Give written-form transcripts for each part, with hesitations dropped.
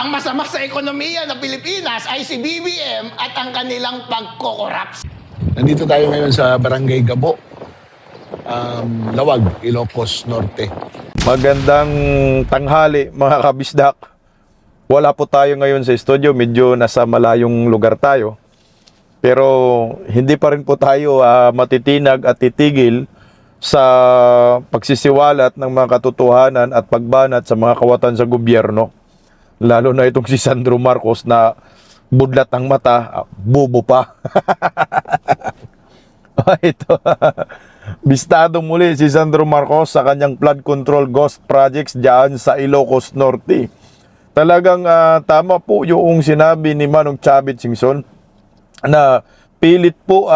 Ang masama sa ekonomiya ng Pilipinas ay si BBM at ang kanilang pagkokorap. Nandito tayo ngayon sa Barangay Gabo, Lawag, Ilocos Norte. Magandang tanghali mga kabisdak. Wala po tayo ngayon sa studio, medyo nasa malayong lugar tayo. Pero hindi pa rin po tayo matitinag at titigil sa pagsisiwalat ng mga katotohanan at pagbanat sa mga kawatan sa gobyerno. Lalo na itong si Sandro Marcos na budlat ang mata, bobo pa. Ito. Bistado muli si Sandro Marcos sa kanyang flood control ghost projects diyan sa Ilocos Norte. Talagang tama po yung sinabi ni Manong Chavit Singson na pilit po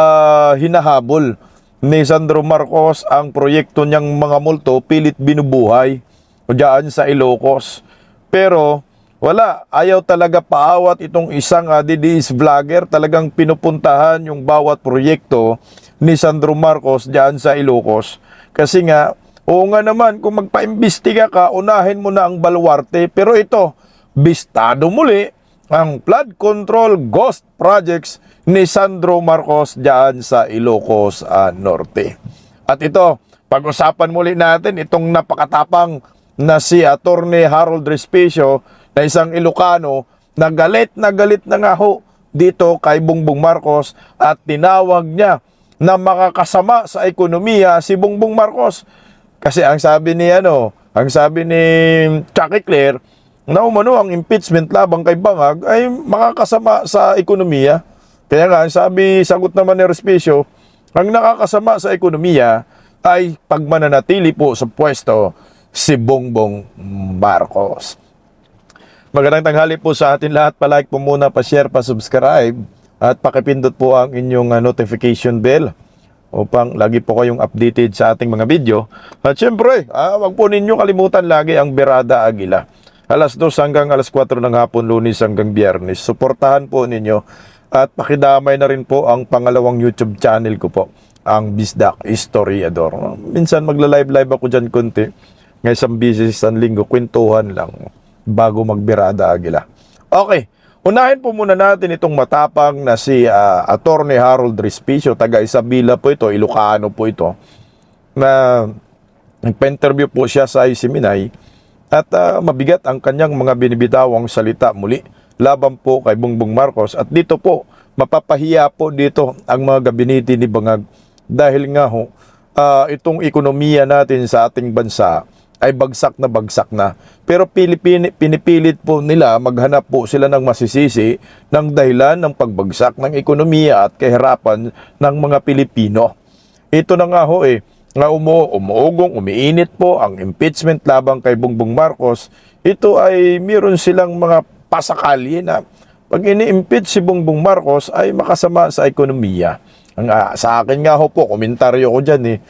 hinahabol ni Sandro Marcos ang proyekto niyang mga multo, pilit binubuhay diyan sa Ilocos. Pero wala, ayaw talaga paawat itong isang DDS vlogger. Talagang pinupuntahan yung bawat proyekto ni Sandro Marcos diyan sa Ilocos. Kasi nga, oo nga naman, kung magpaimbestiga ka, unahin mo na ang baluarte. Pero ito, bistado muli ang flood control ghost projects ni Sandro Marcos diyan sa Ilocos Norte. At ito, pag-usapan muli natin itong napakatapang na si Attorney Harold Respicio, na isang Ilocano na galit na nga ho dito kay Bongbong Marcos at tinawag niya na makakasama sa ekonomiya si Bongbong Marcos. Kasi ang sabi ni Chucky Claire na umano ang impeachment labang kay Bangag ay makakasama sa ekonomiya. Kaya nga ang sagot naman ni Respicio, ang nakakasama sa ekonomiya ay pagmananatili po sa pwesto si Bongbong Marcos. Magandang tanghali po sa atin lahat. Pa-like po muna, pa-share, pa-subscribe at pakipindot po ang inyong notification bell upang lagi po kayong updated sa ating mga video. At syempre, wag po ninyo kalimutan lagi ang Berada Aguila. Alas 2 hanggang alas 4 ng hapon, Lunes hanggang Biyernes. Suportahan po ninyo at pakidamay na rin po ang pangalawang YouTube channel ko po, ang Bisdak Historiador. Minsan magla-live ako dyan konti. Ngayon isang busy sa linggo, kwentuhan lang bago magberada Aguila. Okay, unahin po muna natin itong matapang na si Attorney Harold Respicio, taga Isabela po ito, Ilocano po ito, na nagpa-interview po siya sa Isiminay at mabigat ang kanyang mga binibitawang salita muli laban po kay Bongbong Marcos. At dito po, mapapahiya po dito ang mga gabinete ni Bangag dahil nga ho, itong ekonomiya natin sa ating bansa ay bagsak na. Pero pinipilit po nila, maghanap po sila ng masisisi ng dahilan ng pagbagsak ng ekonomiya at kahirapan ng mga Pilipino. Ito na nga ho nga umuugong, umiinit po ang impeachment labang kay Bongbong Marcos. Ito ay meron silang mga pasakali na pag ini-impeach si Bongbong Marcos ay makasama sa ekonomiya. Sa akin nga ho po, komentaryo ko dyan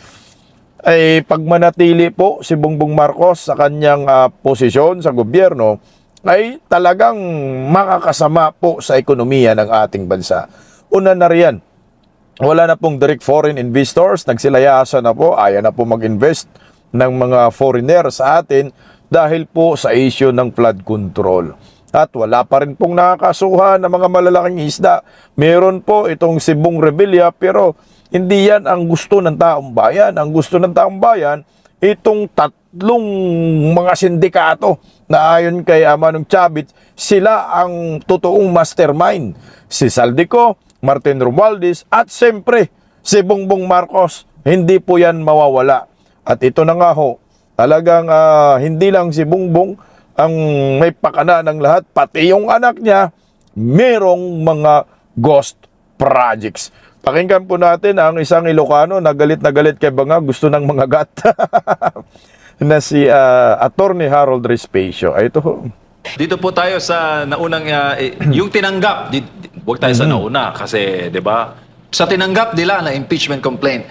ay pagmanatili po si Bongbong Marcos sa kanyang posisyon sa gobyerno ay talagang makakasama po sa ekonomiya ng ating bansa. Una na riyan, wala na pong direct foreign investors, nagsilayasan na po, ayaw na po mag-invest ng mga foreigner sa atin dahil po sa issue ng flood control. At wala pa rin pong nakakasuhan ng mga malalaking isda. Meron po itong Sibong Rebilla, pero hindi yan ang gusto ng taong bayan. Ang gusto ng taong bayan, itong tatlong mga sindikato na ayon kay Manong Chavit, sila ang totoong mastermind. Si Saldico, Martin Romualdez, at siyempre si Bongbong Marcos. Hindi po yan mawawala. At ito na nga ho, talagang hindi lang si Bongbong ang may pakana ng lahat, pati yung anak niya, merong mga ghost projects. Pakinggan po natin ang isang Ilocano na galit kay Bangag, gusto ng mga gat na si Attorney Harold Respicio. Ito. Dito po tayo sa naunang yung tinanggap, huwag tayo sa nauna kasi 'di ba? Sa tinanggap nila na impeachment complaint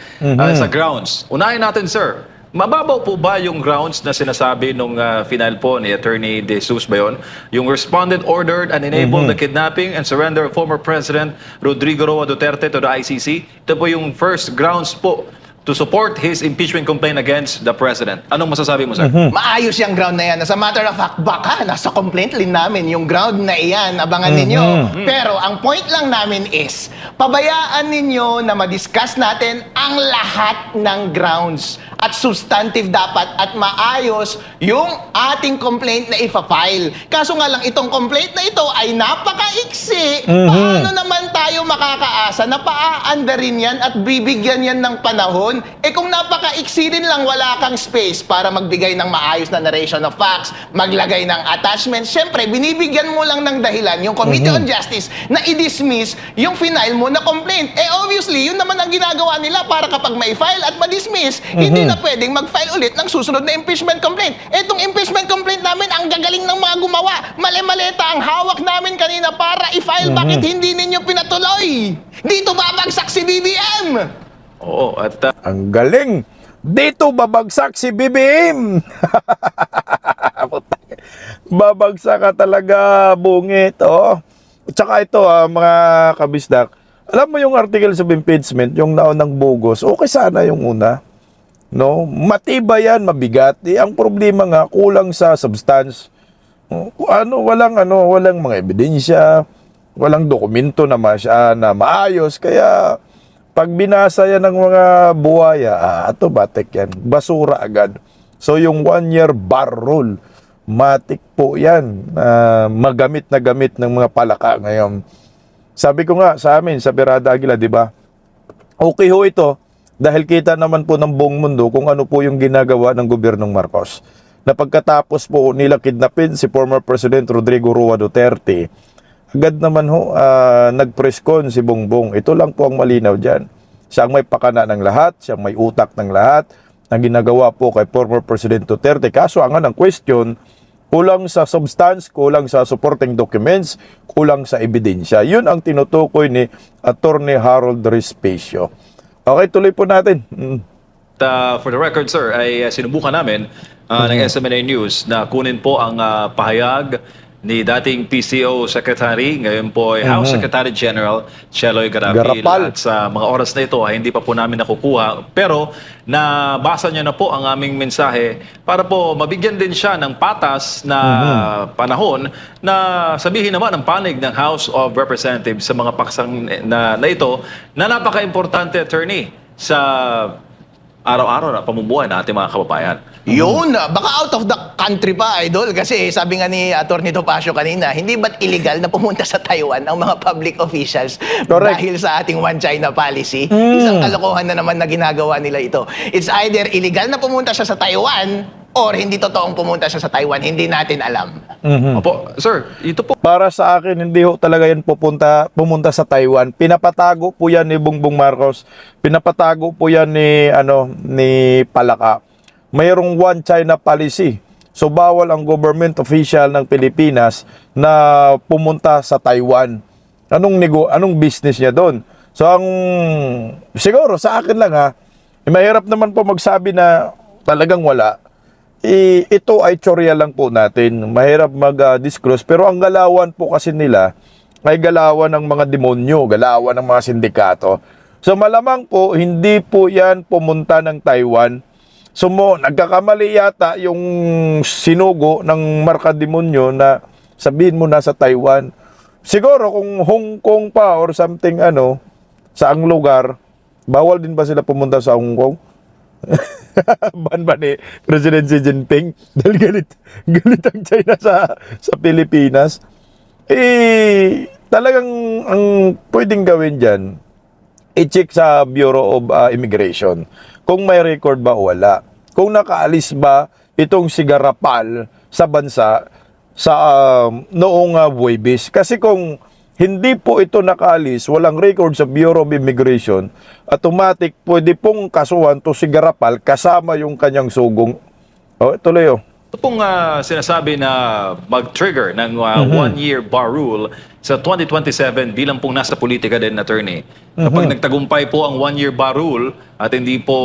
sa grounds. Unahin natin, sir. Mababaw po ba yung grounds na sinasabi nung final po ni Attorney De Jesus ba yun? Yung respondent ordered and enabled the kidnapping and surrender of former President Rodrigo Roa Duterte to the ICC. Ito po yung first grounds po to support his impeachment complaint against the president. Anong masasabi mo, sir? Maayos yung ground na yan. As a matter of fact, baka nasa complaint rin namin yung ground na iyan. Abangan ninyo. Pero ang point lang namin is, pabayaan ninyo na madiscuss natin ang lahat ng grounds at substantive dapat at maayos yung ating complaint na ipa-file. Kaso nga lang, itong complaint na ito ay napaka-iksi. Paano naman tayo makakaasa na paa-andarin yan at bibigyan yan ng panahon? Eh kung napaka-iksi rin lang, wala kang space para magbigay ng maayos na narration of facts, maglagay ng attachments. Siyempre, binibigyan mo lang ng dahilan yung Committee on Justice na i-dismiss yung final mo na complaint. Eh obviously, yun naman ang ginagawa nila para kapag may file at ma-dismiss, hindi na pwedeng mag-file ulit ng susunod na impeachment complaint. Etong impeachment complaint namin, ang gagaling ng mga gumawa. Mali-maleta ang hawak namin kanina para i-file. Bakit hindi ninyo pinatuloy? Dito babagsak si BBM! Oo, at Ang galing! Dito babagsak si BBM! Babagsak ka talaga, bungit. Oh. Tsaka ito, mga kabisdak, alam mo yung articles of impeachment, yung naunang bogus, okay sana yung una. No? Matibay yan, mabigat. Ang problema nga, kulang sa substance. Walang mga ebidensya, walang dokumento na na maayos. Kaya, pag binasa yan ng mga buhaya, ito batik yan, basura agad. So, yung 1-year bar rule, matik po yan. Magamit na gamit ng mga palaka ngayon. Sabi ko nga sa amin, sa Berada Aguila, di ba? Okay ho ito, dahil kita naman po ng buong mundo kung ano po yung ginagawa ng gobyernong Marcos. Na pagkatapos po nila kidnapin si former President Rodrigo Roa Duterte, agad naman ho, nag-press con si Bongbong. Ito lang po ang malinaw dyan. Siya ang may pakana ng lahat, siya ang may utak ng lahat, na ginagawa po kay former President Duterte. Kaso ang ng question, kulang sa substance, kulang sa supporting documents, kulang sa ebidensya. Yun ang tinutukoy ni Attorney Harold Respicio. Okay, tuloy po natin. for the record, sir, ay sinubukan namin ng SMNA News na kunin po ang pahayag ni dating PCO Secretary, ngayon po ay House Secretary General Cheloy Garapil. At sa mga oras na ito ay hindi pa po namin nakukuha. Pero nabasa niya na po ang aming mensahe para po mabigyan din siya ng patas na panahon na sabihin naman ang panig ng House of Representatives sa mga paksang na ito na napaka-importante, attorney, sa araw-araw na pamumuhay ng ating mga kababayan. Yun, baka out of the country pa, idol. Kasi sabi nga ni Atty. Topacio kanina, hindi ba't illegal na pumunta sa Taiwan ang mga public officials dahil sa ating One China policy? Isang kalokohan na naman na ginagawa nila ito. It's either illegal na pumunta siya sa Taiwan or hindi totoong pumunta siya sa Taiwan. Hindi natin alam. Opo, sir, ito po. Para sa akin, hindi ho talaga yan pumunta sa Taiwan. Pinapatago po yan ni Bongbong Marcos. Pinapatago po yan ni Palaka. Mayroong One China policy. So bawal ang government official ng Pilipinas na pumunta sa Taiwan. Anong business niya doon? So siguro sa akin lang mahirap naman po magsabi na talagang wala. Ito ay tsorya lang po natin. Mahirap mag-disclose. Pero ang galawan po kasi nila ay galawan ng mga demonyo, galawan ng mga sindikato. So malamang po, hindi po yan pumunta ng Taiwan. So nagkakamali yata yung sinugo ng markademonyo na sabihin mo nasa Taiwan. Siguro kung Hong Kong pa or something saang lugar, bawal din ba sila pumunta sa Hong Kong? Ban ba ni President Xi Jinping? Dahil galit ang China sa Pilipinas. Talagang ang pwedeng gawin dyan, i-check sa Bureau of Immigration kung may record ba o wala. Kung nakaalis ba itong si Garapal sa bansa sa noong Huwebes. Kasi kung hindi po ito nakaalis, walang record sa Bureau of Immigration, automatic pwede pong kasuhan to si Garapal kasama yung kanyang sugong. Tuloy. Ito pong sinasabi na mag-trigger ng 1-year bar rule sa 2027 bilang pong nasa politika din, attorney. Kapag nagtagumpay po ang 1-year bar rule at hindi po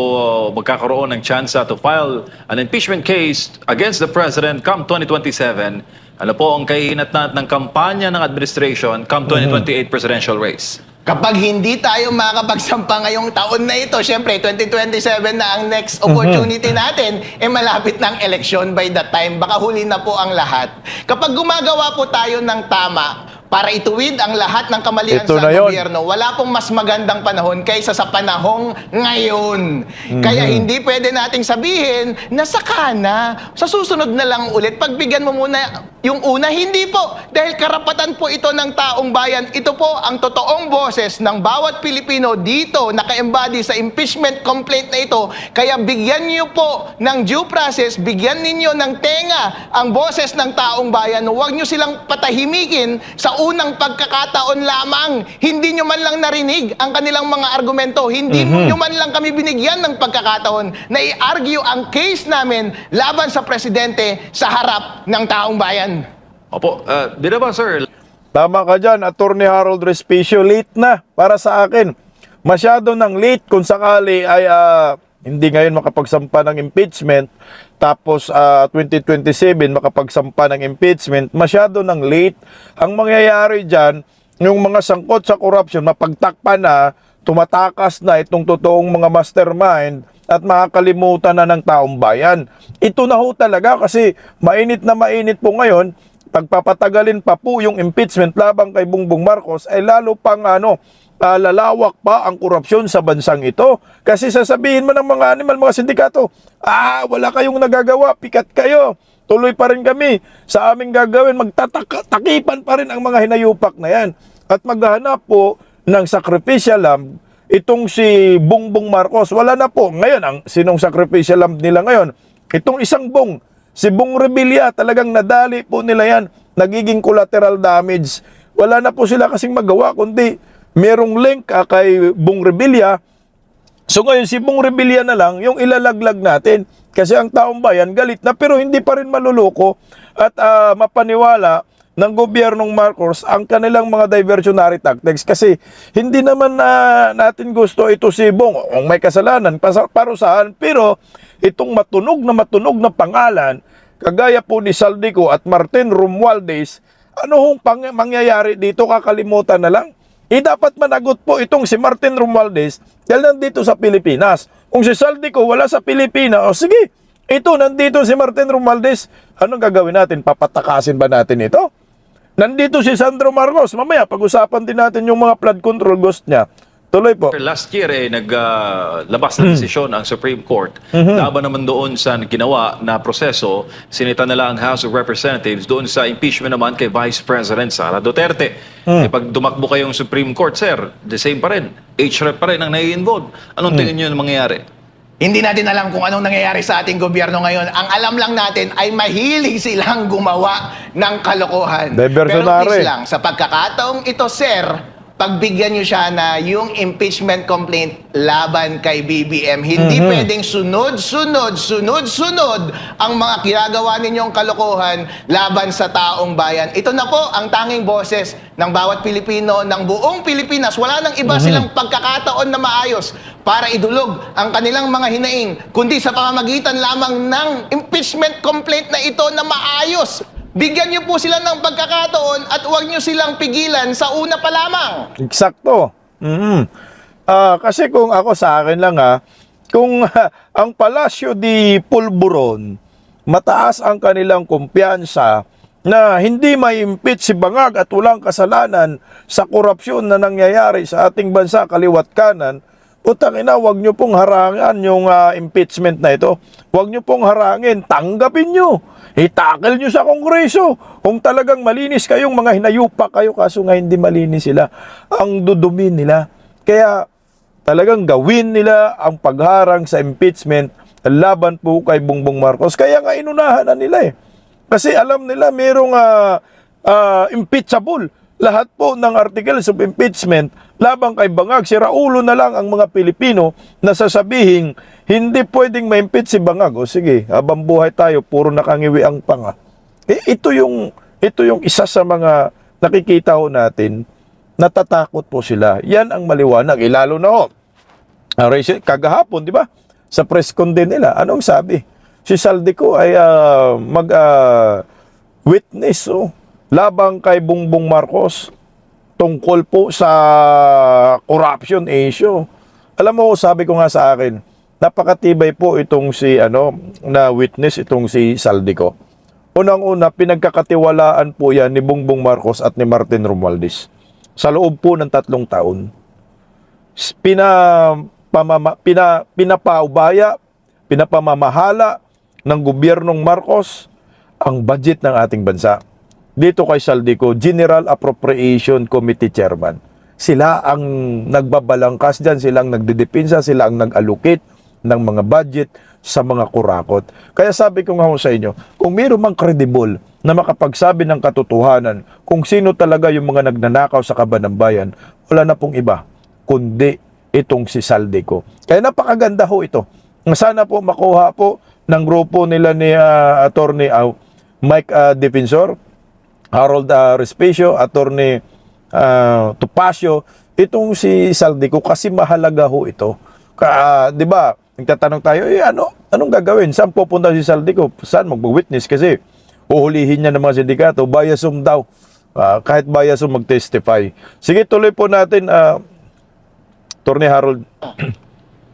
magkakaroon ng chance to file an impeachment case against the president come 2027, ano po ang kahihinatnan ng kampanya ng administration come 2028 presidential race? Kapag hindi tayo makakapagsampa ngayong taon na ito, syempre 2027 na ang next opportunity natin, malapit ng eleksyon by that time, baka huli na po ang lahat. Kapag gumagawa po tayo ng tama, para ituwid ang lahat ng kamalian Ito sa na yun. gobyerno, wala pong mas magandang panahon kaysa sa panahong ngayon. Kaya hindi pwede nating sabihin na saka na, sa susunod na lang ulit, pagbigyan mo muna yung una, hindi po. Dahil karapatan po ito ng taong bayan. Ito po ang totoong boses ng bawat Pilipino dito naka-embody sa impeachment complaint na ito. Kaya bigyan niyo po ng due process, bigyan ninyo ng tenga ang boses ng taong bayan. Huwag niyo silang patahimikin sa unang pagkakataon lamang. Hindi nyo man lang narinig ang kanilang mga argumento. Hindi nyo man lang kami binigyan ng pagkakataon na i-argue ang case namin laban sa presidente sa harap ng taong bayan. Opo, di na ba, sir? Tama ka dyan, Attorney Harold Respicio, late na para sa akin. Masyado nang late kung sakali ay hindi ngayon makapagsampa ng impeachment, tapos 2027 makapagsampa ng impeachment, masyado nang late. Ang mangyayari dyan, yung mga sangkot sa corruption, mapagtakpan na, tumatakas na itong totoong mga mastermind at makakalimutan na ng taong bayan. Ito na ho talaga kasi mainit na mainit po ngayon, pagpapatagalin pa po yung impeachment labang kay Bongbong Marcos ay lalo pang lalawak pa ang korupsyon sa bansang ito. Kasi sasabihin mo ng mga animal, mga sindikato, wala kayong nagagawa, pikat kayo, tuloy pa rin kami sa aming gagawin, magtatakipan pa rin ang mga hinayupak na yan. At maghahanap po ng sacrificial lamb, itong si Bongbong Marcos, wala na po. Ngayon, ang sinong sacrificial lamb nila ngayon? Itong isang Bong, si Bong Revilla, talagang nadali po nila yan, nagiging collateral damage. Wala na po sila kasing magawa, kundi merong link kay Bong Revilla. So ngayon si Bong Revilla na lang yung ilalaglag natin kasi ang taong bayan galit na pero hindi pa rin maluloko at mapaniwala ng gobyernong Marcos ang kanilang mga diversionary tactics kasi hindi naman natin gusto ito si Bong kung may kasalanan parusahan, pero itong matunog na pangalan kagaya po ni Saldico at Martin Romualdez, ano hong mangyayari dito, kakalimutan na lang. Dapat managot po itong si Martin Romualdez dahil nandito sa Pilipinas. Kung si Saldico wala sa Pilipinas, sige, ito nandito si Martin Romualdez, anong gagawin natin? Papatakasin ba natin ito? Nandito si Sandro Marcos, mamaya pag-usapan din natin yung mga flood control ghost niya. Tuloy po. Last year naglabas ng desisyon ang Supreme Court laban naman doon sa ginawa na proseso. Sinita nila ang House of Representatives doon sa impeachment naman kay Vice President Sara Duterte. Pag dumakbo kayong Supreme Court, sir, the same pa rin. HREP pa rin ang nai-involve. Anong tingin nyo na mangyayari? Hindi natin alam kung anong nangyayari sa ating gobyerno ngayon. Ang alam lang natin ay mahilig silang gumawa ng kalokohan. Pero please lang, sa pagkakataong ito, sir, pagbigyan nyo siya na yung impeachment complaint laban kay BBM. Hindi pwedeng sunod-sunod ang mga ginagawa ninyong kalokohan laban sa taong bayan. Ito na po ang tanging boses ng bawat Pilipino, ng buong Pilipinas. Wala nang iba silang pagkakataon na maayos para idulog ang kanilang mga hinaing, kundi sa pamamagitan lamang ng impeachment complaint na ito na maayos. Bigyan niyo po sila ng pagkakataon at huwag niyo silang pigilan sa una pa lamang. Eksakto. Kasi kung ako sa akin lang kung ang Palacio de Polvoron, mataas ang kanilang kumpiyansa na hindi ma-impeach si Bangag at walang kasalanan sa korupsyon na nangyayari sa ating bansa kaliwat kanan, utang ina, huwag nyo pong harangan yung impeachment na ito. Huwag nyo pong harangin, tanggapin nyo. Itakil nyo sa Kongreso. Kung talagang malinis kayong mga hinayupa kayo, kaso nga hindi malinis sila, ang dudumi nila. Kaya talagang gawin nila ang pagharang sa impeachment laban po kay Bongbong Marcos. Kaya nga inunahan na nila Kasi alam nila mayroong impeachable. Lahat po ng articles of impeachment labang kay Bangag, si Raulo na lang ang mga Pilipino na sasabihin hindi pwedeng ma-impeach si Bangag. O sige, habang buhay tayo, puro nakangiwi ang panga. Ito yung isa sa mga nakikita ho natin, natatakot po sila. Yan ang maliwanag. Lalo na ho, kagahapon, di ba? Sa press con din nila, anong sabi? Si Saldico ay witness labang kay Bongbong Marcos. tungkol po sa corruption issue. Alam mo, sabi ko nga sa akin, napakatibay po itong si na witness itong si Saldico. Unang-una, pinagkakatiwalaan po yan ni Bongbong Marcos at ni Martin Romualdez. Sa loob po ng 3 taon. Pinapaubaya, pinapamamahala ng gobyernong Marcos ang budget ng ating bansa. Dito kay Saldico, General Appropriation Committee Chairman. Sila ang nagbabalangkas dyan, silang nagdidipinsa, sila ang nag-allocate ng mga budget sa mga kurakot. Kaya sabi ko nga ho sa inyo, kung mayroon mang credible na makapagsabi ng katotohanan kung sino talaga yung mga nagnanakaw sa kaban ng bayan, wala na pong iba, kundi itong si Saldico. Kaya napakaganda ho ito. Sana po makuha po ng grupo nila ni Attorney Mike Defensor, Harold Respicio, Attorney Topacio, itong si Saldico kasi mahalaga ho ito. Di ba? Nagtatanong tayo, anong gagawin? Saan pupunta si Saldico? Saan mag-witness? Kasi uhulihin niya ng mga sindikato, biasum daw. Kahit biasum mag-testify. Sige, tuloy po natin, Attorney Harold.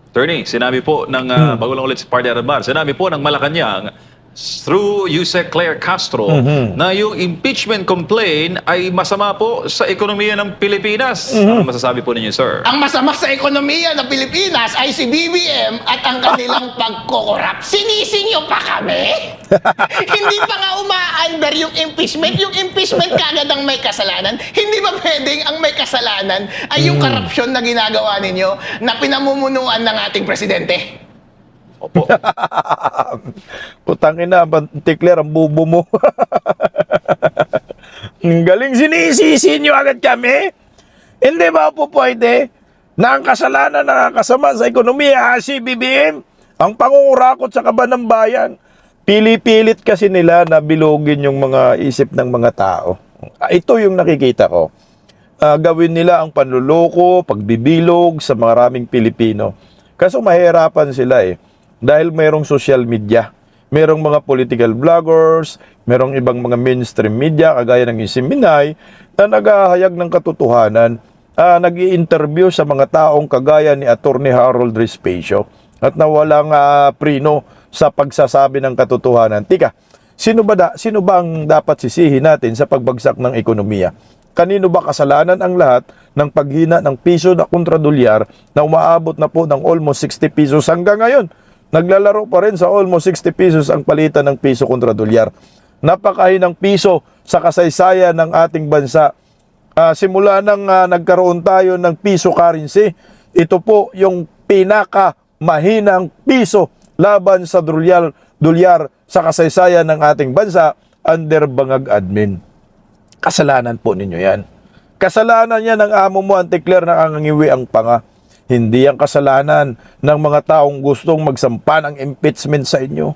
Attorney, sinabi po ng bago lang ulit si Party Arabar, sinabi po ng Malacanang through Yusek Claire Castro na yung impeachment complaint ay masama po sa ekonomiya ng Pilipinas. Ano masasabi po ninyo, sir? Ang masama sa ekonomiya ng Pilipinas ay si BBM at ang kanilang pagkokorap. Sinising nyo pa kami? Hindi pa nga uma-under yung impeachment. Yung impeachment kagad ang may kasalanan. Hindi ba pwedeng ang may kasalanan ay yung korupsyon na ginagawa ninyo na pinamumunuan ng ating presidente? Opo. Putang ina, Tikler, ang bubo mo. Ang galing, sinisisi nyo agad kami. Hindi ba po pwede na ang kasalanan na kasama sa ekonomiya si BBM, ang pangungurakot sa kaban ng bayan? Pili-pilit kasi nila na bilogin yung mga isip ng mga tao. Ito yung nakikita ko. Gawin nila ang panluloko, pagbibilog sa maraming Pilipino. Kaso mahirapan sila dahil mayroong social media, mayroong mga political vloggers, mayroong ibang mga mainstream media, kagaya ng Isiminay, na naghahayag ng katotohanan, nag-i-interview sa mga taong kagaya ni Attorney Harold Respicio, at nawalang prino sa pagsasabi ng katotohanan. Tika, sino ba ang dapat sisihin natin sa pagbagsak ng ekonomiya? Kanino ba kasalanan ang lahat ng paghina ng piso na kontra dolyar na umaabot na po ng almost 60 pesos hanggang ngayon? Naglalaro pa rin sa almost 60 pesos ang palitan ng piso kontra dolyar. Napakahinang piso sa kasaysayan ng ating bansa. Simula nang nagkaroon tayo ng piso currency, ito po yung pinakamahinang piso laban sa dolyar sa kasaysayan ng ating bansa under Bangag Admin. Kasalanan po ninyo yan. Kasalanan yan ng amo mo, Antikler, na angangiwi ang panga. Hindi ang kasalanan ng mga taong gustong magsampa ng impeachment sa inyo.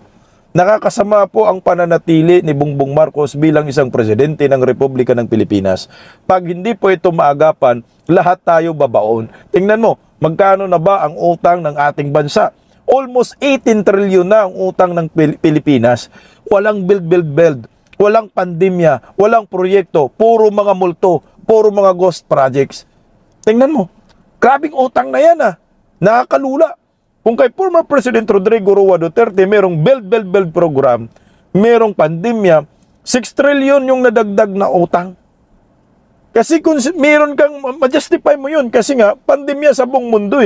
Nakakasama po ang pananatili ni Bongbong Marcos bilang isang presidente ng Republika ng Pilipinas. Pag hindi po ito maagapan, lahat tayo babaon. Tingnan mo, magkano na ba ang utang ng ating bansa? Almost 18 trillion na ang utang ng Pilipinas. Walang build. Walang pandemya, walang proyekto, puro mga multo, puro mga ghost projects. Tingnan mo. Grabing utang na yan Nakakalula. Kung kay former President Rodrigo Roa Duterte, merong build program, merong pandemya, 6 trillion yung nadagdag na utang. Kasi kung meron kang, ma-justify mo yun kasi nga, pandemya sa buong mundo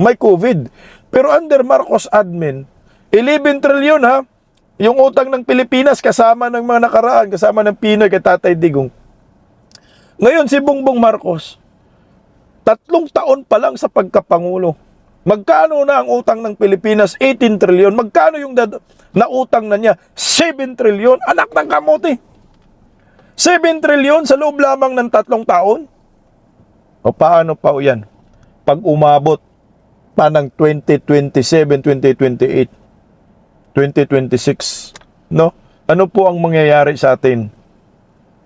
may COVID. Pero under Marcos Admin, 11 trillion yung utang ng Pilipinas kasama ng mga nakaraan, kasama ng Pinoy kay Tatay Digong. Ngayon si Bongbong Marcos, 3 taon pa lang sa pagkapangulo. Magkano na ang utang ng Pilipinas? 18 trillion. Magkano yung nautang na niya? 7 trillion. Anak ng kamote. 7 trillion sa loob lamang ng 3 taon? O paano pa yan? Pag umabot pa ng 2027, 2028, 2026, no? Ano po ang mangyayari sa atin?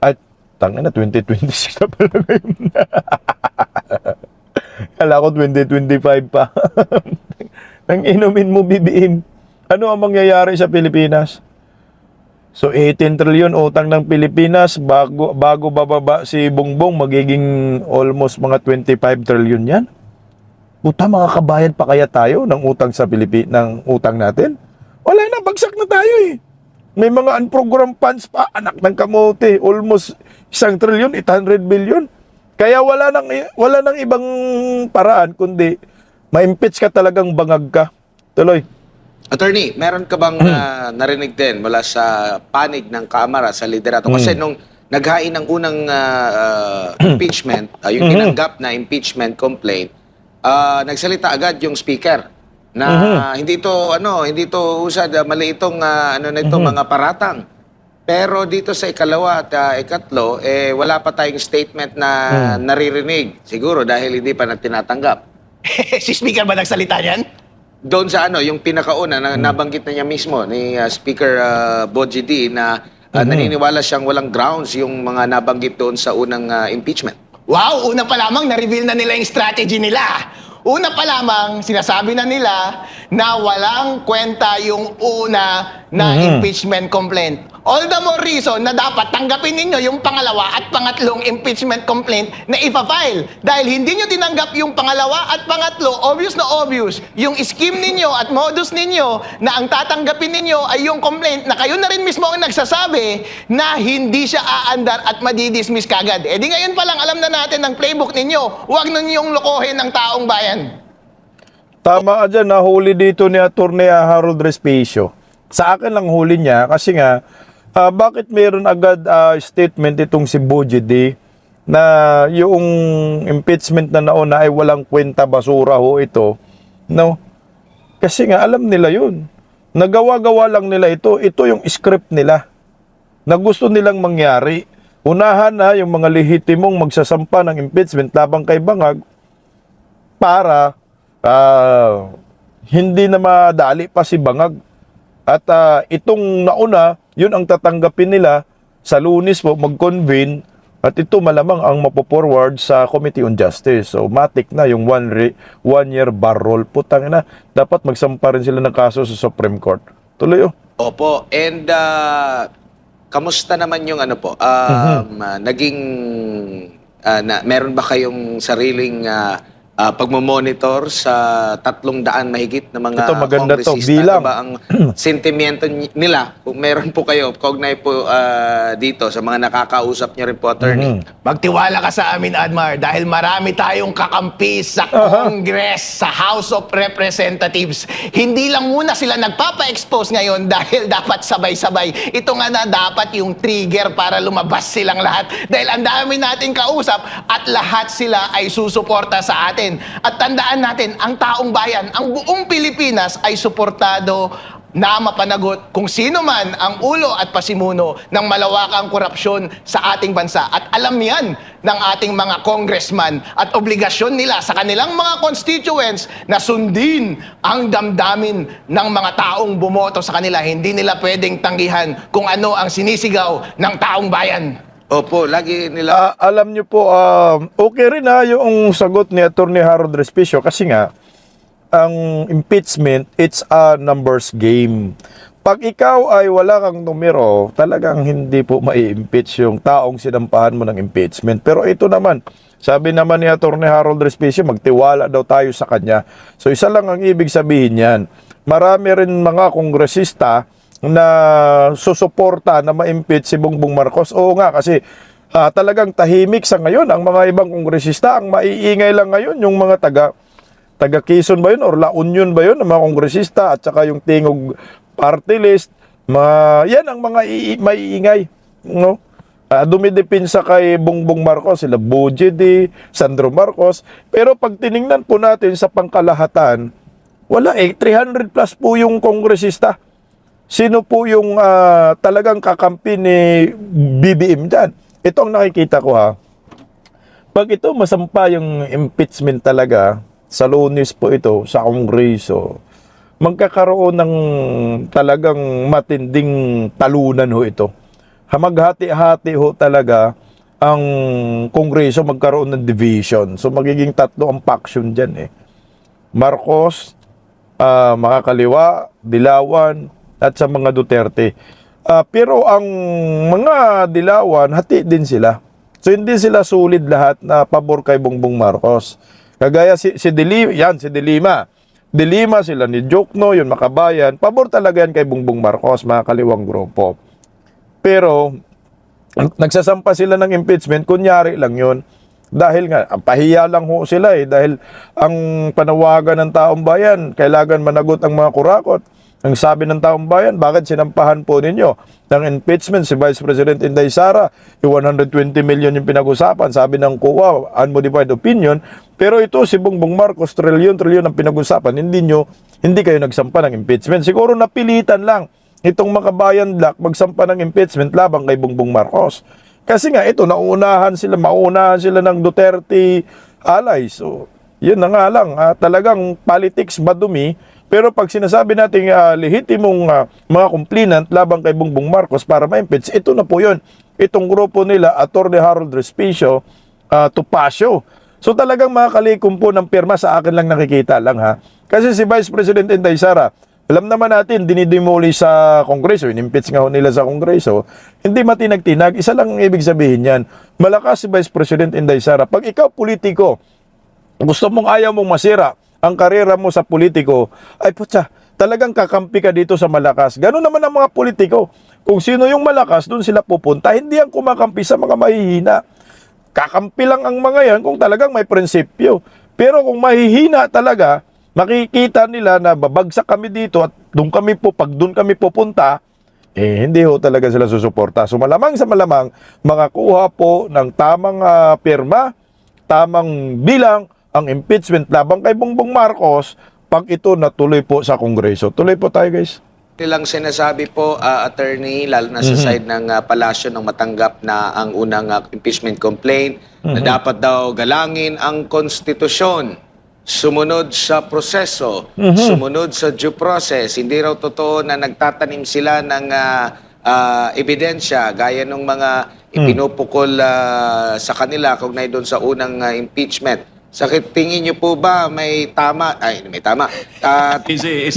At tangina na 2026 na pala ngayon. Kala ko 2025 pa. Nang inumin mo BBM. Ano ang mangyayari sa Pilipinas? So 18 trillion utang ng Pilipinas bago bababa si Bongbong magiging almost mga 25 trillion 'yan. Puta, makakabayad pa kaya tayo ng utang sa ng utang natin? Wala na, bagsak na tayo eh. May mga unprogrammed funds pa, anak ng kamote, almost 1 trillion, 800 billion. Kaya wala nang ibang paraan kundi ma-impeach ka talagang bangag ka. Tuloy. Attorney, meron ka bang narinig din mula sa panig ng Kamara sa liderato? Kasi nung naghain ng unang impeachment, yung tinanggap na impeachment complaint, nagsalita agad yung speaker na hindi ito usad, mali itong mga paratang. Pero dito sa ikalawa at ikatlo, wala pa tayong statement na naririnig. Siguro dahil hindi pa na tinatanggap. Si Speaker ba nagsalita niyan? Doon sa yung pinakauna na nabanggit na niya mismo ni Speaker Boji D na naniniwala siyang walang grounds yung mga nabanggit doon sa unang impeachment. Wow, una pa lamang na-reveal na nila yung strategy nila. Una pa lamang, sinasabi na nila na walang kwenta yung una na impeachment complaint. All the more reason na dapat tanggapin ninyo yung pangalawa at pangatlong impeachment complaint na ipa-file. Dahil hindi nyo tinanggap yung pangalawa at pangatlo, obvious na obvious, yung scheme ninyo at modus ninyo na ang tatanggapin ninyo ay yung complaint na kayo na rin mismo ang nagsasabi na hindi siya aandar at madidismiss kagad. E di ngayon pa lang alam na natin ng playbook ninyo, huwag ninyong lokohin ng taong bayan. Tama ka dyan, nahuli dito ni Atty. Harold Respicio. Sa akin lang huli niya kasi nga, bakit mayroon agad statement itong si Boji D na yung impeachment na nauna ay walang kwenta, basura ho ito, no? Kasi nga alam nila yun. Nagawa-gawa lang nila ito. Ito yung script nila na gusto nilang mangyari. Unahan na yung mga lehitimong magsasampa ng impeachment labang kay Bangag para hindi na madali pa si Bangag. At itong nauna, yun ang tatanggapin nila sa Lunes po, mag-convene, at ito malamang ang mapoforward sa Committee on Justice. So, matik na yung one-year bar roll. Putang na, dapat magsampa rin sila ng kaso sa Supreme Court. Tuloy oh. Opo, and kamusta naman yung naging, meron ba kayong sariling pagmamonitor sa 300 mahigit na mga Ito, maganda to. kongresista? Bilang. Ano ba ang sentimiento nila? Kung meron po kayo, kaugnay po dito sa mga nakakausap niyo rin po, attorney. Magtiwala ka sa amin, Admar, dahil marami tayong kakampi sa Congress, sa House of Representatives. Hindi lang muna sila nagpapa-expose ngayon dahil dapat sabay-sabay. Ito nga na dapat yung trigger para lumabas silang lahat. Dahil ang dami nating kausap at lahat sila ay susuporta sa atin. At tandaan natin, ang taong bayan, ang buong Pilipinas ay suportado na mapanagot kung sino man ang ulo at pasimuno ng malawakang korupsyon sa ating bansa. At alam yan ng ating mga congressman at obligasyon nila sa kanilang mga constituents na sundin ang damdamin ng mga taong bumoto sa kanila. Hindi nila pwedeng tanggihan kung ano ang sinisigaw ng taong bayan. Opo, lagi nila... Alam nyo po, okay rin yung sagot ni Atty. Harold Respicio kasi nga, ang impeachment, it's a numbers game. Pag ikaw ay wala kang numero, talagang hindi po mai-impeach yung taong sinampahan mo ng impeachment. Pero ito naman, sabi naman ni Atty. Harold Respicio, magtiwala daw tayo sa kanya. So isa lang ang ibig sabihin yan. Marami rin mga kongresista na susuporta na ma-impeach si Bongbong Marcos. Oo nga, kasi talagang tahimik sa ngayon ang mga ibang kongresista. Ang maiingay lang ngayon yung mga taga Quezon ba yun or La Union ba yun, ang mga kongresista at saka yung Tingog party list. Yan ang mga maiingay, no? Dumidepinsa kay Bongbong Marcos, sila Boji D, Sandro Marcos. Pero pag tiningnan po natin sa pangkalahatan, wala 300 plus po yung kongresista. Sino po yung talagang kakampi ni BBM dyan? Ito ang nakikita ko ha. Pag ito masampa yung impeachment talaga, sa Lunes po ito, sa Kongreso, magkakaroon ng talagang matinding talunan ho ito. Maghati-hati ho talaga ang Kongreso, magkaroon ng division. So magiging tatlo ang faction dyan eh. Marcos, makakaliwa, Dilawan, at sa mga Duterte. Pero ang mga dilawan, hati din sila. So hindi sila sulit lahat na pabor kay Bongbong Marcos. Kagaya si Dilima. Dilima sila ni Jokno, yun Makabayan. Pabor talaga yan kay Bongbong Marcos, mga kaliwang grupo. Pero nagsasampa sila ng impeachment, kunyari lang yun. Dahil nga, pahiya lang ho sila dahil ang panawagan ng taong bayan, kailangan managot ang mga kurakot. Ang sabi ng taong bayan, bakit sinampahan po ninyo ng impeachment si Vice President Inday Sara? Yung 120 million yung pinag-usapan, sabi ng COA, unmodified opinion. Pero ito, si Bongbong Marcos, trilyon ang pinag-usapan, hindi kayo nagsampa ng impeachment. Siguro napilitan lang itong Makabayan Black magsampa ng impeachment labang kay Bongbong Marcos. Kasi nga ito, mauunahan sila ng Duterte allies. So, yun na nga lang, talagang politics madumi. Pero pag sinasabi natin lehitimong mga complainant labang kay Bongbong Marcos para ma-impeach, ito na po yun. Itong grupo nila, Atty. Harold Respicio, Topacio. So talagang mga kalikom po ng pirma sa akin lang nakikita lang ha. Kasi si Vice President Inday Sara, alam naman natin, dinidemoli sa Kongreso, in-impeach nga ho nila sa Kongreso, hindi matinag-tinag, isa lang ang ibig sabihin yan. Malakas si Vice President Inday Sara. Pag ikaw politiko, gusto mong ayaw mong masira ang karera mo sa politiko, ay putya, talagang kakampi ka dito sa malakas. Ganun naman ang mga politiko. Kung sino yung malakas, doon sila pupunta. Hindi ang kumakampi sa mga mahihina. Kakampi lang ang mga yan kung talagang may prinsipyo. Pero kung mahihina talaga, makikita nila na babagsak kami dito at pag doon kami pupunta, hindi ho talaga sila susuporta. So malamang sa malamang, makakuha po ng tamang pirma, tamang bilang, ang impeachment labang kay Bongbong Marcos pag ito natuloy po sa Kongreso. Tuloy po tayo, guys. Nilang sinasabi po, attorney, lalo na sa side ng palasyo nang matanggap na ang unang impeachment complaint, na dapat daw galangin ang konstitusyon, sumunod sa proseso, sumunod sa due process. Hindi raw totoo na nagtatanim sila ng ebidensya gaya ng mga ipinupukol sa kanila kaugnay doon sa unang impeachment. Sakit, tingin niyo po ba may tama? Ay, may tama. Easy.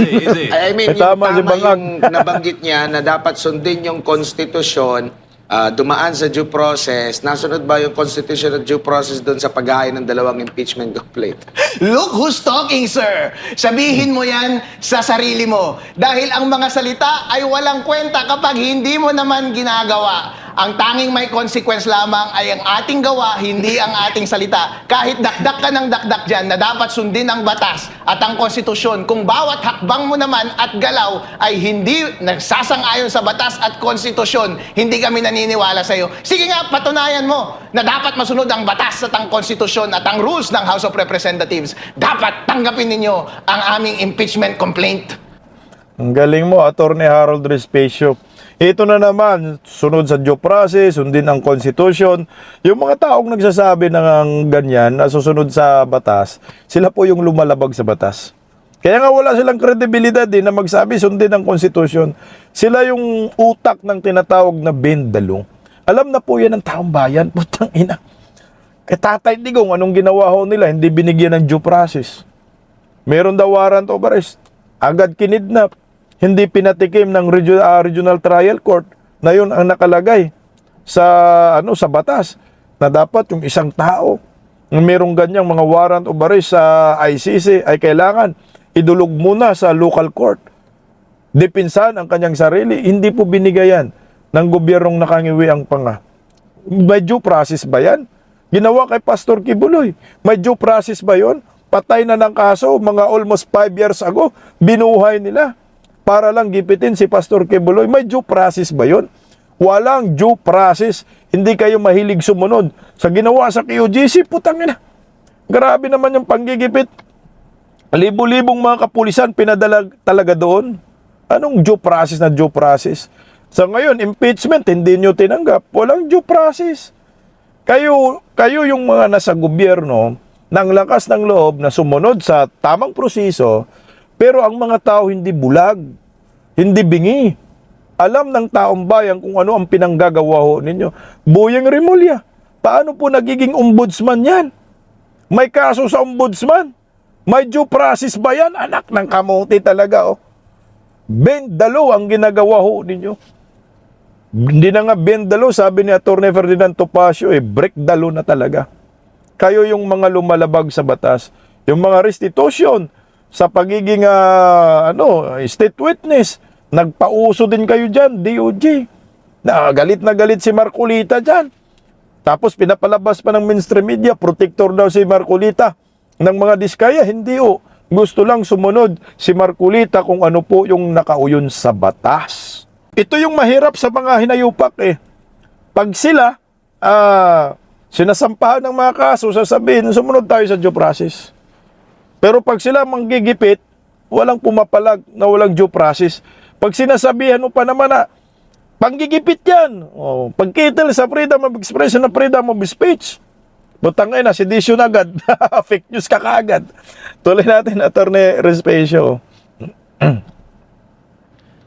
I mean, May tama si yung Bangag. yung nabanggit niya na dapat sundin yung konstitusyon, dumaan sa due process. Nasunod ba yung constitution at due process doon sa paghahain ng dalawang impeachment complaint? Look who's talking, sir. Sabihin mo yan sa sarili mo. Dahil ang mga salita ay walang kwenta kapag hindi mo naman ginagawa. Ang tanging may consequence lamang ay ang ating gawa, hindi ang ating salita. Kahit dakdak ka ng dakdak dyan na dapat sundin ang batas at ang konstitusyon, kung bawat hakbang mo naman at galaw ay hindi nagsasang-ayon sa batas at konstitusyon, hindi kami naniniwala sa iyo. Sige nga, patunayan mo na dapat masunod ang batas at ang konstitusyon at ang rules ng House of Representatives. Dapat tanggapin ninyo ang aming impeachment complaint. Ang galing mo, Atty. Harold Respicio. Ito na naman, sunod sa due process, sundin ang konstitusyon. Yung mga taong nagsasabi ng ganyan na susunod sa batas, sila po yung lumalabag sa batas. Kaya nga wala silang kredibilidad na magsabi sundin ang konstitusyon. Sila yung utak ng tinatawag na bendalo. Alam na po yan ng taong bayan, putang ina. Kaya Tatay Digong, anong ginawa ho nila? Hindi binigyan ng due process. Meron daw warrant of arrest. Agad kinidnap. Hindi pinatikim ng regional trial court na yun ang nakalagay sa batas na dapat yung isang tao na merong ganyang mga warrant of arrest sa ICC ay kailangan idulog muna sa local court. Depinsan ang kanyang sarili, hindi po binigayan ng gobyernong nakangiwi ang panga. May due process ba yan? Ginawa kay Pastor Kibuloy. May due process ba yun? Patay na ng kaso, mga almost 5 years ago, binuhay nila para lang gipitin si Pastor Kibuloy. May due process ba yun? Walang due process. Hindi kayo mahilig sumunod sa ginawa sa QGC. Putang ina. Grabe naman yung panggigipit. Libo-libong mga kapulisan pinadala talaga doon. Anong due process na due process? So ngayon, impeachment, hindi nyo tinanggap. Walang due process. Kayo yung mga nasa gobyerno, ng lakas ng loob na sumunod sa tamang proseso, pero ang mga tao hindi bulag, hindi bingi. Alam ng taong bayan kung ano ang pinanggagawa ho ninyo. Boyeng Rimulya, paano po nagiging ombudsman yan? May kaso sa ombudsman? May due process ba yan? Anak ng kamote talaga, oh. Bendalo ang ginagawa ho ninyo. Hindi na nga bend the law, sabi ni Atty. Ferdinand Topacio, break the law na talaga. Kayo yung mga lumalabag sa batas. Yung mga restitution sa pagiging state witness, nagpauso din kayo dyan, DOJ. Na galit si Marcolita dyan. Tapos pinapalabas pa ng mainstream media, protector daw si Marcolita ng mga diskaya. Hindi gusto lang sumunod si Marcolita kung ano po yung nakauyon sa batas. Ito yung mahirap sa mga hinayupak Pag sila sinasampahan ng mga kaso, sasabihin, sumunod tayo sa due process. Pero pag sila manggigipit, walang pumapalag na walang due process. Pag sinasabihan mo pa naman na, panggigipit yan. Pagkitil sa freedom of expression na freedom of speech. Butangay na, sedition agad. Fake news ka kaagad. Tuloy natin, Atty. Respecio.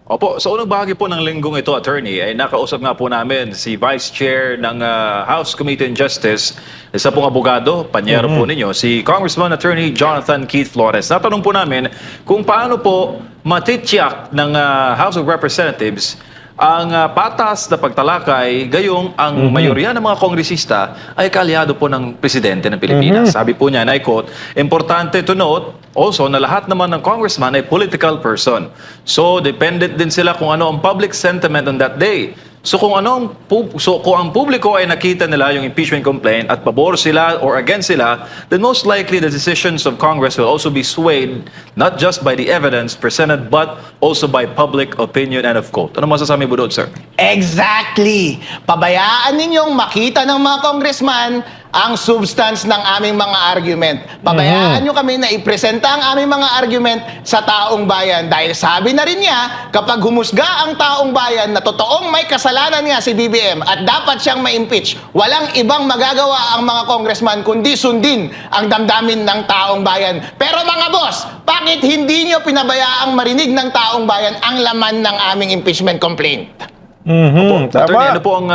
Opo, sa unang bahagi po ng linggong ito, attorney, ay nakausap nga po namin si Vice Chair ng House Committee on Justice, isa pong abogado, panyero po ninyo, si Congressman Attorney Jonathan Keith Flores. Natanong po namin kung paano po matitiyak ng House of Representatives ang patas na pagtalakay, gayong ang mayorya ng mga kongresista ay kaalyado po ng presidente ng Pilipinas. Sabi po niya, and I quote, importante to note also na lahat naman ng congressman ay political person. So, dependent din sila kung ano ang public sentiment on that day. So kung kung ang publiko ay nakita nila yung impeachment complaint at pabor sila or against sila, then most likely the decisions of Congress will also be swayed not just by the evidence presented but also by public opinion, end of quote. Ano masasabi mo doon, sir? Exactly. Pabayaan ninyong makita ng mga congressman ang substance ng aming mga argument. Pabayaan nyo kami na ipresenta ang aming mga argument sa taong bayan. Dahil sabi na rin niya, kapag humusga ang taong bayan na totoong may kasalanan nga si BBM at dapat siyang ma-impeach, walang ibang magagawa ang mga congressman kundi sundin ang damdamin ng taong bayan. Pero mga boss, bakit hindi nyo pinabayaang marinig ng taong bayan ang laman ng aming impeachment complaint? Attorney, ano po ang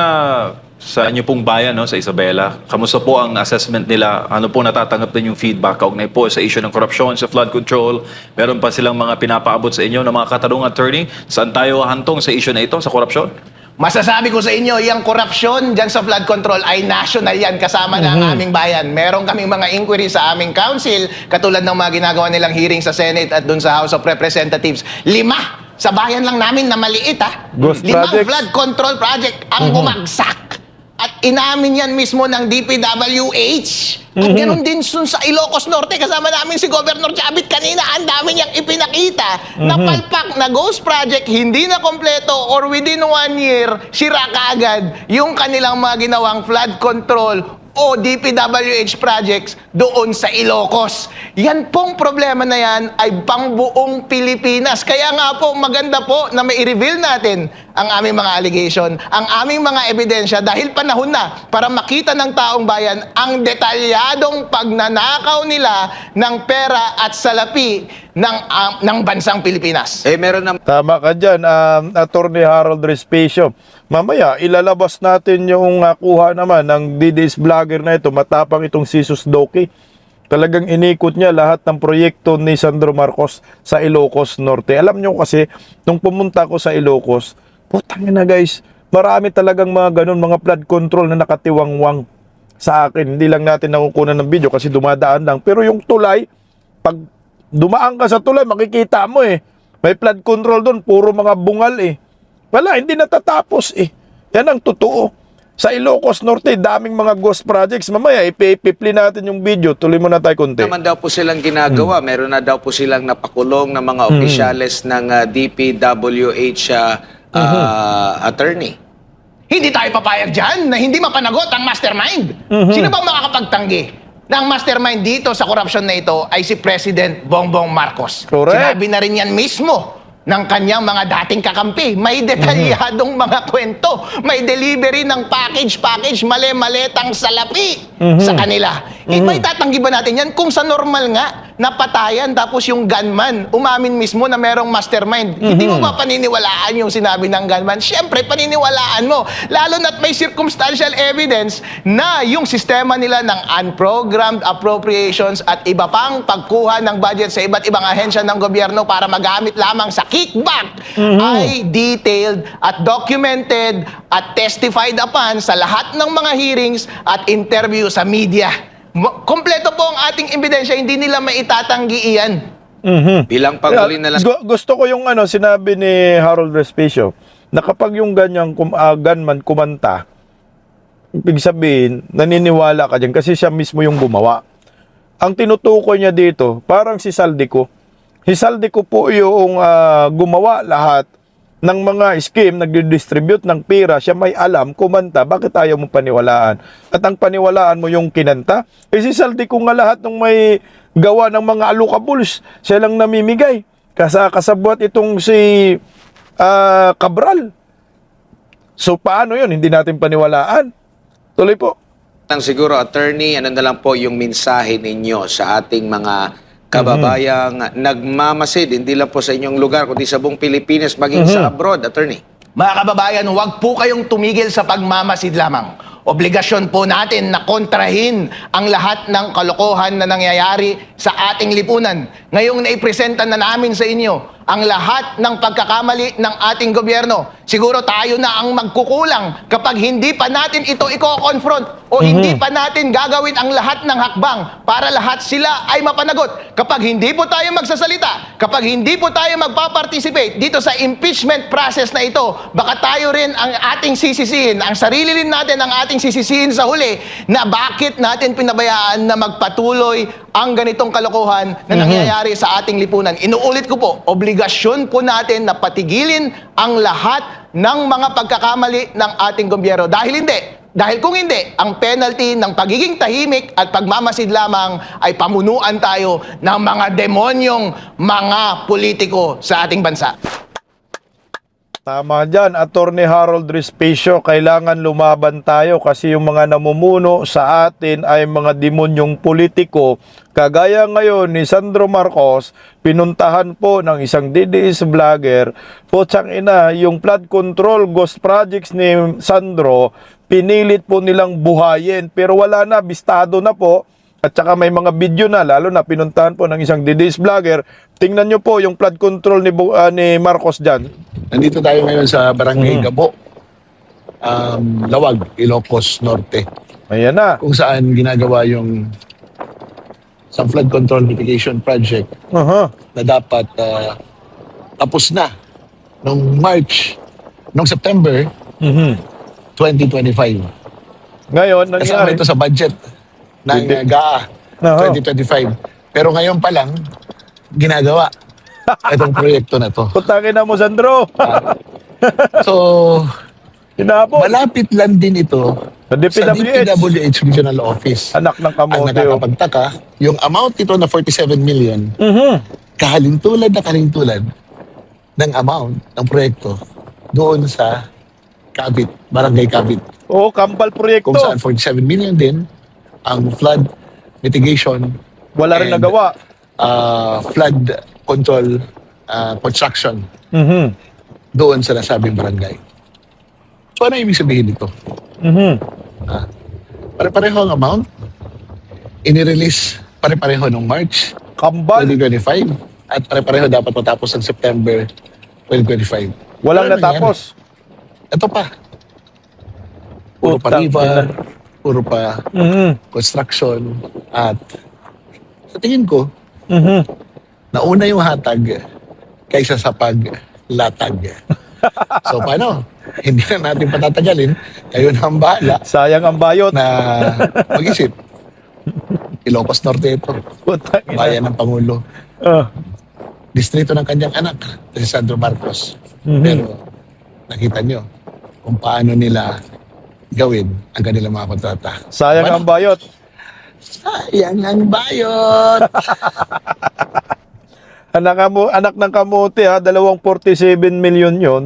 sa inyo pong bayan, no, sa Isabela, kamusta po ang assessment nila? Ano po natatanggap din yung feedback kaugnay po sa issue ng korupsyon, sa flood control? Meron pa silang mga pinapaabot sa inyo ng mga katanungan, attorney? Saan tayo hantong sa issue na ito, sa korupsyon? Masasabi ko sa inyo, yung korupsyon dyan sa flood control ay national yan, kasama na ang aming bayan. Meron kaming mga inquiry sa aming council, katulad ng mga ginagawa nilang hearing sa Senate at dun sa House of Representatives. 5 sa bayan lang namin na maliit, Ghost 5 projects. flood control project ang bumagsak. At inamin yan mismo ng DPWH. At ganoon din sa Ilocos Norte, kasama namin si Governor Chavit kanina, ang dami niyang ipinakita na palpak na ghost project, hindi na kompleto or within 1 year, sira kaagad yung kanilang mga ginawang flood control o DPWH projects doon sa Ilocos. Yan pong problema na yan ay pangbuong Pilipinas. Kaya nga po, maganda po na may i-reveal natin ang aming mga allegation, ang aming mga ebidensya dahil panahon na para makita ng taong bayan ang detalyadong pagnanakaw nila ng pera at salapi ng bansang Pilipinas. Meron na Tama ka dyan, Atty. Harold Respecio. Mamaya, ilalabas natin yung kuha naman ng DDS vlogger na ito. Matapang itong si Susdoki. Talagang inikot niya lahat ng proyekto ni Sandro Marcos sa Ilocos Norte. Alam nyo kasi, nung pumunta ko sa Ilocos, putang na guys, marami talagang mga ganun, mga flood control na nakatiwangwang sa akin. Hindi lang natin nakukunan ng video kasi dumadaan lang. Pero yung tulay, pag dumaan ka sa tulay, makikita mo may flood control doon, puro mga bungal Wala, hindi natatapos Yan ang totoo. Sa Ilocos Norte, daming mga ghost projects. Mamaya, ipi-play natin yung video. Tuloy mo na tayo konti. naman daw po silang ginagawa. Meron na daw po silang napakulong ng mga opisyales ng DPWH attorney. Hindi tayo papayag dyan na hindi mapanagot ang mastermind. Sino bang makakapagtanggi na ang mastermind dito sa korupsyon na ito ay si President Bongbong Marcos? Correct. Sinabi na rin yan mismo ng kanyang mga dating kakampi. May detalyadong mga kwento. May delivery ng package, mali-maletang salapi sa kanila. May tatanggi ba natin yan kung sa normal nga napatayan tapos yung gunman umamin mismo na merong mastermind. Hindi mo ba paniniwalaan yung sinabi ng gunman? Siyempre, paniniwalaan mo. Lalo na't may circumstantial evidence na yung sistema nila ng unprogrammed appropriations at iba pang pagkuha ng budget sa iba't ibang ahensya ng gobyerno para magamit lamang sa kickback ay detailed at documented at testified upon sa lahat ng mga hearings at interview sa media. Kompleto po ang ating ebidensya, hindi nila maitatanggi iyan. Bilang panghuli na lang. Gusto ko yung sinabi ni Harold Respicio na kapag yung ganyang gunman kumanta, ibig sabihin, naniniwala ka dyan kasi siya mismo yung gumawa. Ang tinutukoy niya dito, parang si Saldico. Si Saldico po yung gumawa lahat ng mga scheme, nagdidistribute ng pera, siya may alam, kumanta, bakit ayaw mo paniwalaan? At ang paniwalaan mo yung kinanta, si Saldico nga lahat ng may gawa ng mga alukabuls, siya lang namimigay. Kasabwat itong si Cabral. So paano yun? Hindi natin paniwalaan. Tuloy po. Lang siguro, attorney, ano na lang po yung mensahe ninyo sa ating mga kababayang nagmamasid, hindi lang po sa inyong lugar, kundi sa buong Pilipinas, maging sa abroad, attorney? Mga kababayan, huwag po kayong tumigil sa pagmamasid lamang. Obligasyon po natin na kontrahin ang lahat ng kalokohan na nangyayari sa ating lipunan. Ngayong naipresenta na namin sa inyo ang lahat ng pagkakamali ng ating gobyerno. Siguro tayo na ang magkukulang kapag hindi pa natin ito i-confront o hindi pa natin gagawin ang lahat ng hakbang para lahat sila ay mapanagot. Kapag hindi po tayo magsasalita, kapag hindi po tayo magpa-participate dito sa impeachment process na ito, baka tayo rin ang ating sisisihin, ang sarili rin natin ang ating sisisihin sa huli na bakit natin pinabayaan na magpatuloy ang ganitong kalokohan na nangyayari sa ating lipunan. Inuulit ko po, obligasyon po natin na patigilin ang lahat ng mga pagkakamali ng ating gobyerno. Dahil kung hindi, ang penalty ng pagiging tahimik at pagmamasid lamang ay pamunuan tayo ng mga demonyong mga politiko sa ating bansa. Tama dyan, Attorney Harold Respicio, kailangan lumaban tayo kasi yung mga namumuno sa atin ay mga demonyong politiko. Kagaya ngayon ni Sandro Marcos, pinuntahan po ng isang DDS vlogger, potsang ina, yung flood control ghost projects ni Sandro, pinilit po nilang buhayin pero wala na, bistado na po. At saka may mga video na, lalo na pinuntahan po ng isang DDS vlogger. Tingnan nyo po yung flood control ni Marcos dyan. Nandito tayo ngayon sa Barangay Gabo, Lawag, Ilocos Norte, Ayan na. kung saan ginagawa yung sa flood control mitigation project na dapat tapos na noong September 2025. Ngayon, Kasama nangyari. ito sa budget ng GAA 2025. Pero ngayon pa lang, ginagawa itong proyekto na to. Putangin na mo, Sandro. So, Hinabot. malapit lang din ito Sa sa DPWH. DPWH Regional Office. Anak ng Ang kamote. oh. nakakapagtaka, yung amount nito na 47 million, kahalintulad ng amount ng proyekto doon sa Cavite, Barangay Cavite. Oo, kambal proyekto. Kung saan 47 million din ang flood mitigation Wala rin and, nagawa. flood control construction doon sa nasabing barangay. So ano ibig sabihin nito? Pare-pareho ang amount, inirelease pare-pareho noong March Kambal. 2025 at pare-pareho dapat matapos ng September 2025. Walang Ano nangyari? natapos. Ito pa. Puro pa Putang river, ina. puro pa construction at sa tingin ko, nauna yung hatag kaysa sa paglatag. So paano? Hindi na natin patatagalin. Kayo na ang bahala Sayang ang bayot. na mag-isip. Ilocos Norte ito. Putang ina. Bayan ng Pangulo. Ah. Distrito ng kanyang anak, si Sandro Marcos. Pero nakita nyo kung paano nila gawin ang kanilang mga kontrata. Sayang Paano? ang bayot. Sayang ang bayot! Anak ng kamote ha, 47 million yon.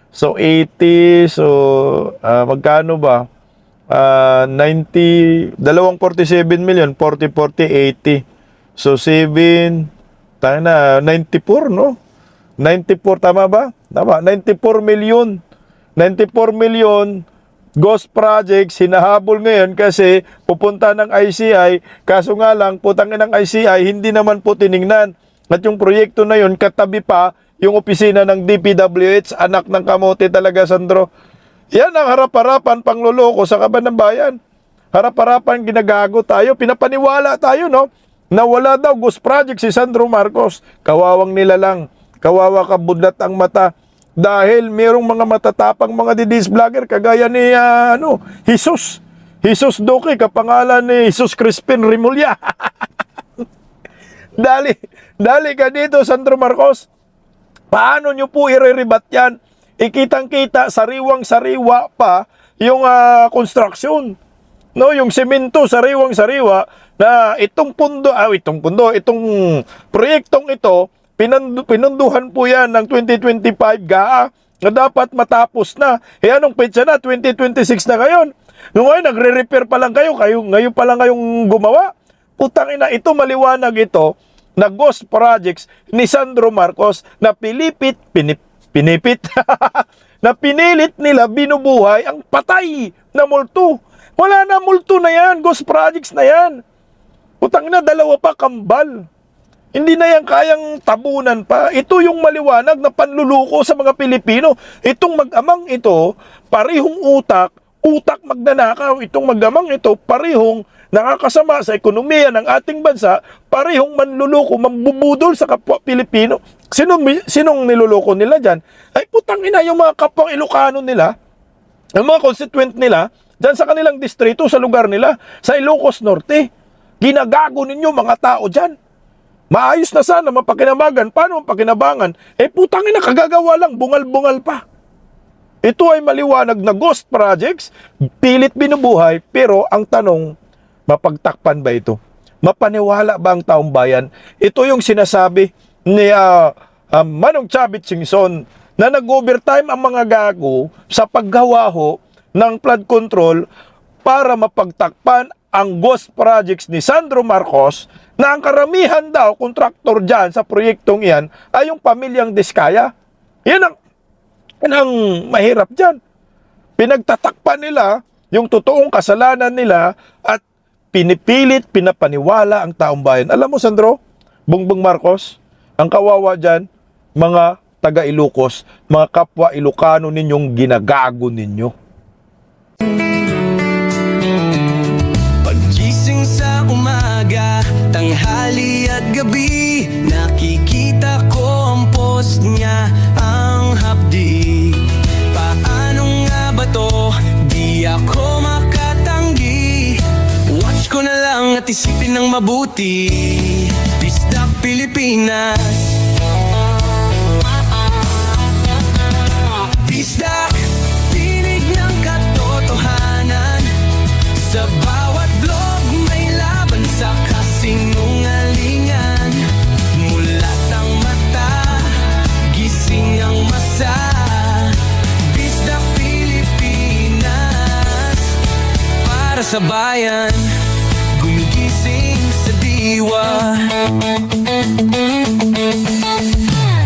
So 80, so magkano ba? 90, 47 million, 40, 80. So 7, tayo na, 94, no? 94, tama ba? Tama, 94 million. 94 million ghost projects, hinahabol ngayon kasi pupunta ng ICI, kaso nga lang, putangin ng ICI, hindi naman po tiningnan. At yung proyekto na yun, katabi pa yung opisina ng DPWH, anak ng kamote talaga, Sandro. Yan ang harap-harapan pangloloko sa kaban ng bayan. Harap-harapan ginagago tayo, pinapaniwala tayo, no? Na wala daw ghost project si Sandro Marcos. Kawawang nila lang. Kawawa kabudlat ang mata. Dahil merong mga matatapang mga didis vlogger kagaya ni Jesus. Jesus Duque, kapangalan ni Jesus Crispin Rimulya. Dali ka dito, Sandro Marcos. Paano nyo po ireribat yan? Ikitang-kita, sariwang-sariwa pa yung construction. No, yung semento, sariwang-sariwa na itong proyektong ito, pinunduhan po yan ng 2025 GAA na dapat matapos na. Eh anong petsa na? 2026 na ngayon. Ngayon, nagre-repair pa lang kayo ngayon pa lang kayong gumawa. Putang ina, ito maliwanag ito na ghost projects ni Sandro Marcos na pinipit na pinilit nila binubuhay ang patay na multo. Wala na multo na yan, ghost projects na yan. Putang ina, dalawa pa kambal. Hindi na yan kayang tabunan pa. Ito yung maliwanag na panluluko sa mga Pilipino. Itong mag-amang ito, parihong utak magnanakaw. Itong mag-amang ito, parihong nakakasama sa ekonomiya ng ating bansa, parihong manluloko, mambubudol sa kapwa Pilipino. Sinong niluloko nila dyan? Ay putang ina, yung mga kapwang Ilocano nila, yung mga constituent nila, dyan sa kanilang distrito, sa lugar nila, sa Ilocos Norte. Ginagago ninyo mga tao dyan. Maayos na sana, mapakinamagan. Paano mapakinabangan? Eh putang ina, kagagawa lang, bungal-bungal pa. Ito ay maliwanag na ghost projects, pilit binubuhay, pero ang tanong, mapagtakpan ba ito? Mapaniwala ba ang taong bayan? Ito yung sinasabi ni Manong Chavit Singson na nag-overtime ang mga gago sa paggawa ho ng flood control para mapagtakpan ang ghost projects ni Sandro Marcos na ang karamihan daw, kontraktor dyan sa proyektong iyan ay yung pamilyang Diskaya. Yan ang mahirap dyan. Pinagtatakpan nila yung totoong kasalanan nila at pinipilit, pinapaniwala ang taong bayan. Alam mo, Sandro, Bongbong Marcos, ang kawawa dyan, mga taga-Ilocos, mga kapwa Ilocano ninyong ginagago ninyo. Paggising sa umaga, tanghali at gabi, nakikita ko ang post niya, ang hapdi. Paano nga ba to? Di ako makatanggi. Watch ko na lang at isipin ng mabuti. Bisdak Pilipinas. Bisdak, tinig ng katotohanan. Sa bawat vlog may laban sa kasinungalingan. Mulat ang mata, gising ang masa. Bisdak Pilipinas, para sa bayan, gumigising sa diwa.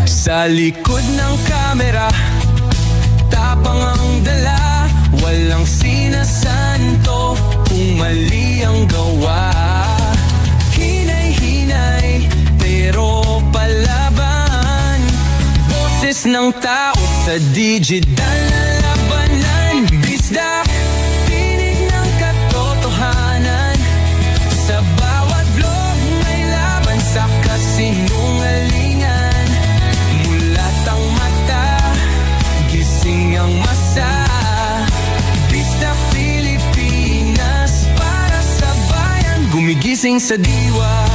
Sa likod ng kamera, tapang ang dala, walang sinasanto kung mali ang gawa. Hinay-hinay, pero palaban. Boses ng tao sa digital na labanan. Bisdak, tinig ng katotohanan. Sa bawat vlog may laban sa kasinungalingan. Mulat ang mata, gising ang masa. Bisdak Pilipinas, para sa bayan, gumigising sa diwa.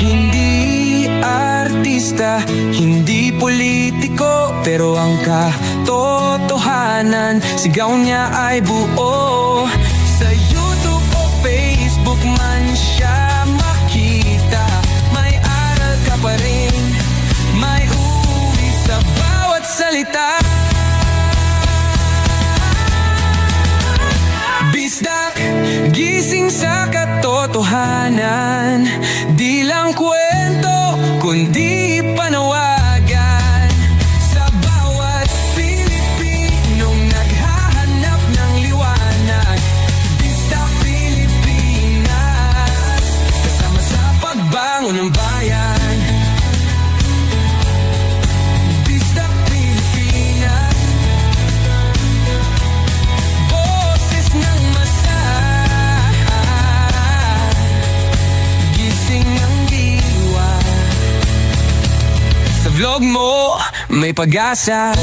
Hindi artista, hindi politiko, pero ang katotohanan, sigaw niya ay buo. Sa YouTube o Facebook man siya makita, may aral ka pa rin, may uwi sa bawat vlog mo may pag-asa.